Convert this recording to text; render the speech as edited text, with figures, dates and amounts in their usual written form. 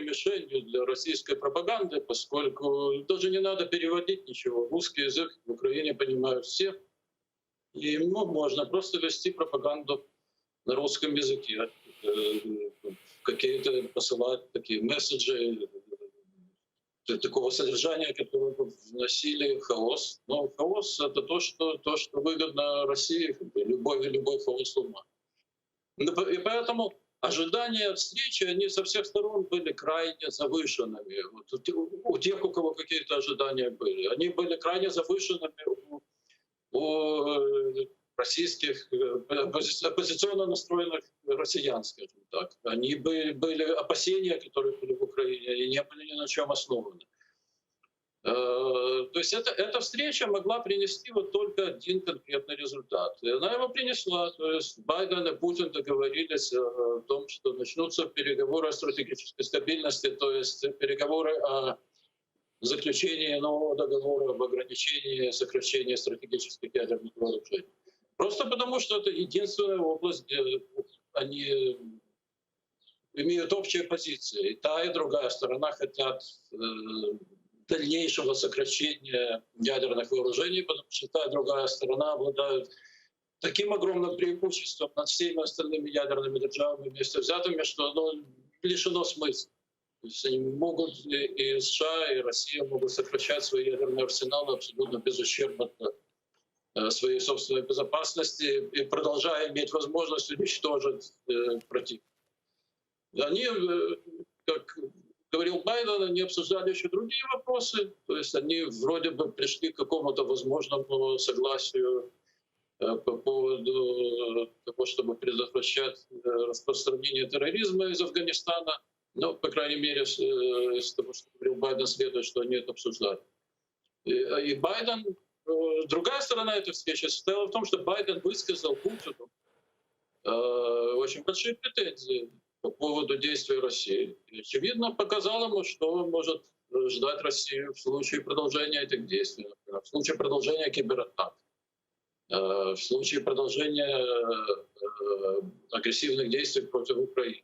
мишенью для российской пропаганды, поскольку даже не надо переводить ничего. Русский язык в Украине понимают все, и можно просто вести пропаганду на русском языке, какие-то посылать такие месседжи такого содержания, которое бы вносили хаос. Но хаос — это то, что выгодно России, любой хаос ума. И поэтому ожидания от встречи, они со всех сторон были крайне завышенными. Вот у тех, у кого какие-то ожидания были, они были крайне завышенными у российских оппозиционно настроенных россиян, скажем так. Были опасения, которые были в Украине, и не были ни на чем основаны. То есть эта встреча могла принести вот только один конкретный результат. И она его принесла. То есть Байден и Путин договорились о том, что начнутся переговоры о стратегической стабильности, то есть переговоры о заключении нового договора об ограничении, сокращении стратегических ядерных вооружений. Просто потому, что это единственная область, где они имеют общие позиции. И та, и другая сторона хотят дальнейшего сокращения ядерных вооружений, потому что та и другая сторона обладают таким огромным преимуществом над всеми остальными ядерными державами вместе взятыми, что оно лишено смысла. То есть они могут, и США, и Россия могут сокращать свои ядерные арсеналы абсолютно без ущерба своей собственной безопасности и продолжая иметь возможность уничтожить противника. Они, как говорил Байден, они обсуждали еще другие вопросы. То есть они вроде бы пришли к какому-то возможному согласию по поводу того, чтобы предотвращать распространение терроризма из Афганистана. Но, по крайней мере, из того, что говорил Байден, следует, что они это обсуждали. И Байден, другая сторона этой встречи состояла в том, что Байден высказал Путину очень большие претензии по поводу действий России. И, очевидно, показал ему, что может ждать Россию в случае продолжения этих действий, например, в случае продолжения кибератак, в случае продолжения агрессивных действий против Украины.